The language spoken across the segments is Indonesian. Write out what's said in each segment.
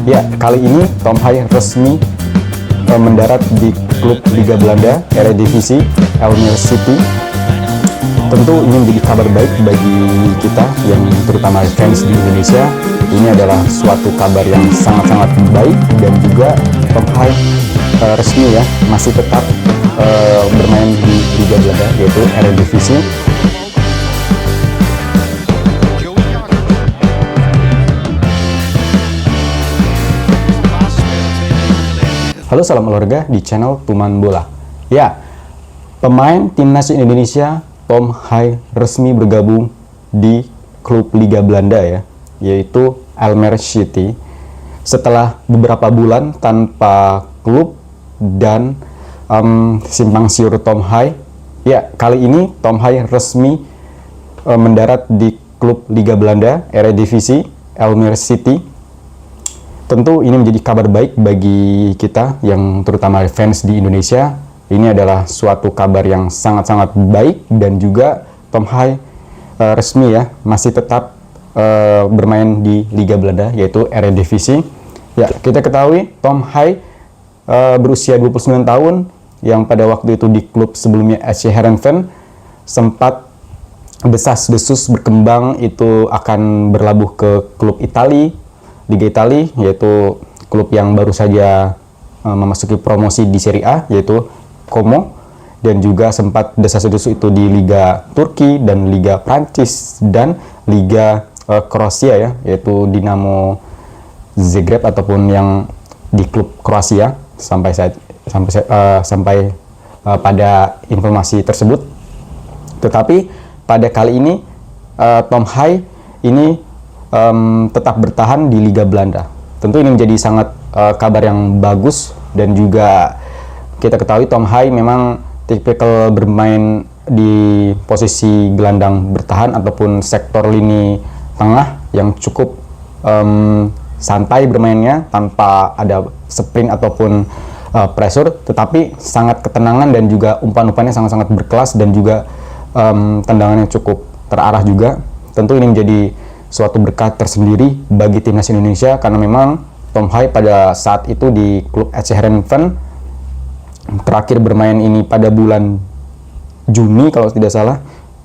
Ya, kali ini Tom Hai resmi mendarat di klub Liga Belanda, Eredivisie, Almere City. Tentu ini menjadi kabar baik bagi kita yang terutama fans di Indonesia. Ini adalah suatu kabar yang sangat-sangat baik, dan juga Tom Hai resmi ya masih tetap bermain di Liga Belanda, yaitu Eredivisie. Halo, salam olahraga di channel Tuman Bola. Ya, pemain timnas Indonesia Tom Hai resmi bergabung di klub Liga Belanda ya, yaitu Almere City. Setelah beberapa bulan tanpa klub dan simpang siur Tom Hai, ya kali ini Tom Hai resmi mendarat di klub Liga Belanda, Eredivisie, Almere City. Tentu ini menjadi kabar baik bagi kita yang terutama fans di Indonesia. Ini adalah suatu kabar yang sangat-sangat baik, dan juga Tom Hai resmi ya masih tetap bermain di Liga Belanda, yaitu Eredivisie. Ya, kita ketahui Tom Hai berusia 29 tahun, yang pada waktu itu di klub sebelumnya SC Heerenveen sempat desas-desus berkembang itu akan berlabuh ke klub Liga Italia, yaitu klub yang baru saja memasuki promosi di Serie A, yaitu Como, dan juga sempat desas-desus itu di Liga Turki dan Liga Prancis dan Liga Kroasia ya, yaitu Dinamo Zagreb ataupun yang di klub Kroasia sampai pada informasi tersebut. Tetapi pada kali ini Tom Hai ini tetap bertahan di Liga Belanda. Tentu ini menjadi sangat kabar yang bagus, dan juga kita ketahui Tom Hai memang tipikal bermain di posisi gelandang bertahan ataupun sektor lini tengah yang cukup santai bermainnya tanpa ada sprint ataupun pressure, tetapi sangat ketenangan dan juga umpan-umpannya sangat-sangat berkelas, dan juga tendangannya cukup terarah juga. Tentu ini menjadi suatu berkat tersendiri bagi timnas Indonesia, karena memang Tom Hai pada saat itu di klub SC Heerenveen terakhir bermain ini pada bulan Juni kalau tidak salah,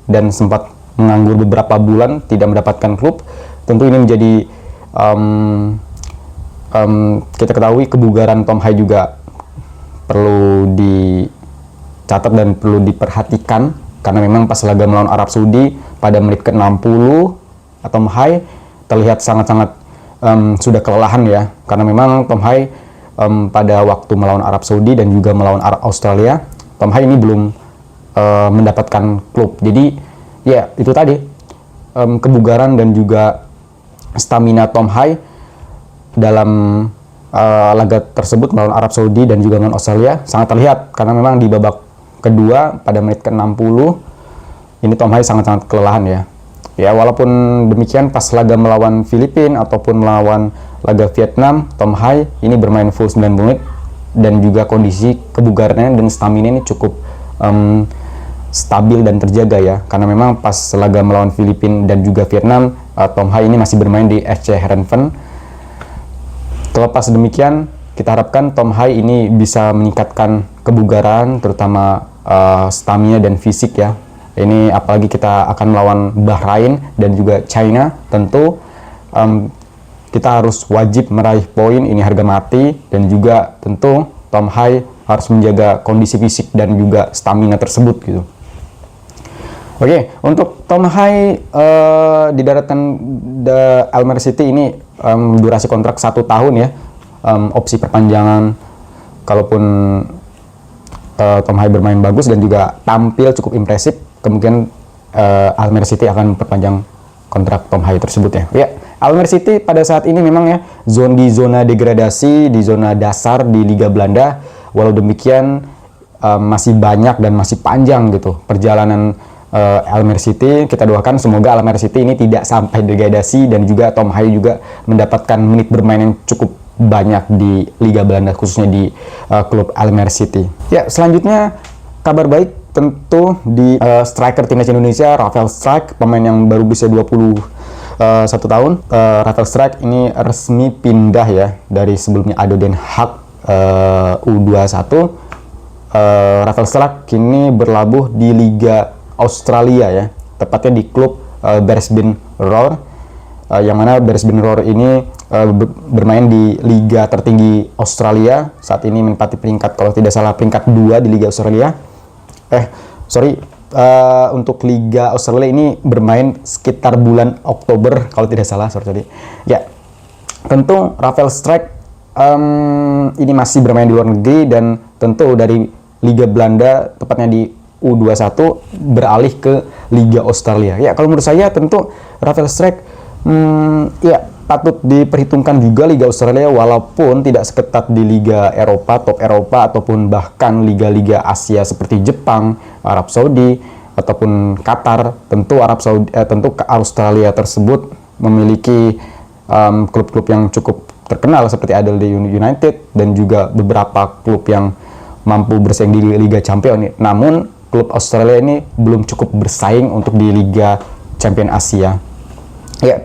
dan sempat menganggur beberapa bulan tidak mendapatkan klub. Tentu ini menjadi kita ketahui kebugaran Tom Hai juga perlu dicatat dan perlu diperhatikan, karena memang pas laga melawan Arab Saudi pada menit ke-60 Tom Hai terlihat sangat-sangat sudah kelelahan ya, karena memang Tom Hai pada waktu melawan Arab Saudi dan juga melawan Australia, Tom Hai ini belum mendapatkan klub. Jadi ya itu tadi kebugaran dan juga stamina Tom Hai dalam laga tersebut melawan Arab Saudi dan juga melawan Australia sangat terlihat, karena memang di babak kedua pada menit ke-60 ini Tom Hai sangat-sangat kelelahan ya. Ya, walaupun demikian pas laga melawan Filipina ataupun melawan laga Vietnam, Tom Hai ini bermain full 90 menit, dan juga kondisi kebugarannya dan stamina ini cukup stabil dan terjaga ya, karena memang pas laga melawan Filipina dan juga Vietnam, Tom Hai ini masih bermain di SC Heerenveen. Terlepas demikian, kita harapkan Tom Hai ini bisa meningkatkan kebugaran, terutama stamina dan fisik ya. Ini apalagi kita akan melawan Bahrain dan juga China, tentu kita harus wajib meraih poin, ini harga mati, dan juga tentu Tom Hai harus menjaga kondisi fisik dan juga stamina tersebut gitu. Oke, untuk Tom Hai di daratan Almere City ini durasi kontrak 1 tahun ya, opsi perpanjangan kalaupun Tom Hai bermain bagus dan juga tampil cukup impresif, kemungkinan Almere City akan memperpanjang kontrak Tom Hai tersebut ya. Ya, Almere City pada saat ini memang ya di zona degradasi, di zona dasar di Liga Belanda. Walau demikian masih banyak dan masih panjang gitu perjalanan Almere City. Kita doakan semoga Almere City ini tidak sampai degradasi, dan juga Tom Hai juga mendapatkan menit bermain yang cukup banyak di Liga Belanda, khususnya di klub Almere City. Ya, selanjutnya kabar baik tentu di striker timnas Indonesia Rafael Struijk, pemain yang baru berusia 20 1 tahun. Rafael Strijk ini resmi pindah ya dari sebelumnya ADO Den Haag U21. Rafael Strijk kini berlabuh di Liga Australia ya, tepatnya di klub Brisbane Roar, yang mana Brisbane Roar ini bermain di liga tertinggi Australia. Saat ini menempati peringkat, kalau tidak salah, peringkat 2 di Liga Australia. Untuk Liga Australia ini bermain sekitar bulan Oktober kalau tidak salah, ya. Tentu Rafael Strijk ini masih bermain di luar negeri, dan tentu dari Liga Belanda, tepatnya di U21, beralih ke Liga Australia. Ya, kalau menurut saya tentu Rafael Strijk ya patut diperhitungkan juga Liga Australia, walaupun tidak seketat di Liga Eropa, top Eropa, ataupun bahkan liga-liga Asia seperti Jepang, Arab Saudi, ataupun Qatar. Tentu Australia tersebut memiliki klub-klub yang cukup terkenal seperti Adelaide United dan juga beberapa klub yang mampu bersaing di Liga Champion. Namun klub Australia ini belum cukup bersaing untuk di Liga Champion Asia. Ya,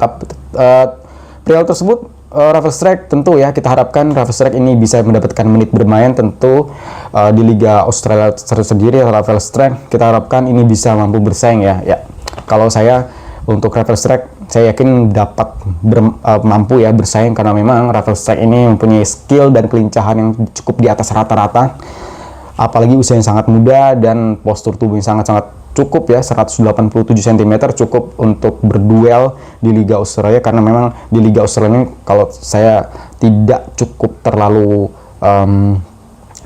perihal tersebut, Rafael Strijk tentu ya kita harapkan Rafael Strijk ini bisa mendapatkan menit bermain tentu di Liga Australia tersendiri. Rafael Strijk kita harapkan ini bisa mampu bersaing ya. Ya, kalau saya untuk Rafael Strijk, saya yakin dapat mampu ya bersaing, karena memang Rafael Strijk ini mempunyai skill dan kelincahan yang cukup di atas rata-rata, apalagi usia yang sangat muda dan postur tubuh yang sangat-sangat cukup ya, 187 cm cukup untuk berduel di Liga Australia. Karena memang di Liga Australia ini kalau saya tidak cukup terlalu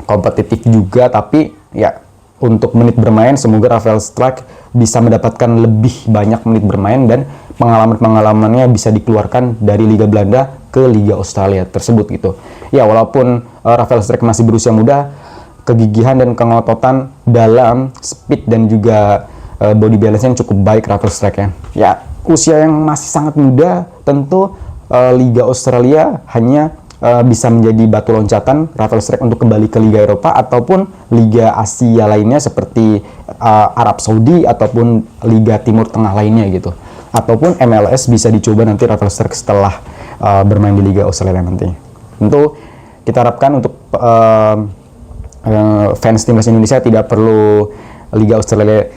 kompetitif juga, tapi ya untuk menit bermain semoga Rafael Strijk bisa mendapatkan lebih banyak menit bermain dan pengalaman-pengalamannya bisa dikeluarkan dari Liga Belanda ke Liga Australia tersebut gitu. Ya, walaupun Rafael Strijk masih berusia muda, kegigihan dan kengototan dalam speed dan juga body balance-nya cukup baik Rafael Strijk ya. Ya, usia yang masih sangat muda, tentu Liga Australia hanya bisa menjadi batu loncatan Rafael Strijk untuk kembali ke Liga Eropa ataupun Liga Asia lainnya seperti Arab Saudi ataupun Liga Timur Tengah lainnya gitu. Ataupun MLS bisa dicoba nanti Rafael Strijk setelah bermain di Liga Australia nanti. Tentu kita harapkan untuk fans timnas Indonesia tidak perlu Liga Australia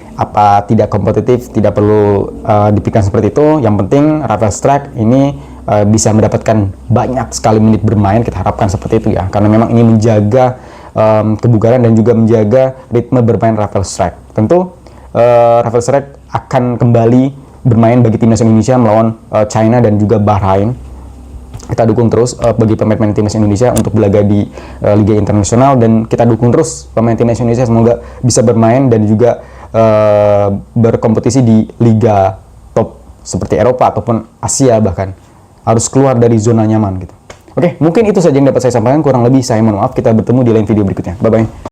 tidak kompetitif, tidak perlu dipikirkan seperti itu. Yang penting Rafael Strijk ini bisa mendapatkan banyak sekali menit bermain, kita harapkan seperti itu ya, karena memang ini menjaga kebugaran dan juga menjaga ritme bermain Rafael Strijk. Tentu Rafael Strijk akan kembali bermain bagi timnas Indonesia melawan China dan juga Bahrain. Kita dukung terus bagi pemain-pemain timnas Indonesia untuk berlaga di Liga Internasional, dan kita dukung terus pemain timnas Indonesia semoga bisa bermain dan juga berkompetisi di liga top seperti Eropa ataupun Asia, bahkan harus keluar dari zona nyaman gitu. Oke, mungkin itu saja yang dapat saya sampaikan, kurang lebih saya mohon maaf. Kita bertemu di lain video berikutnya. Bye bye.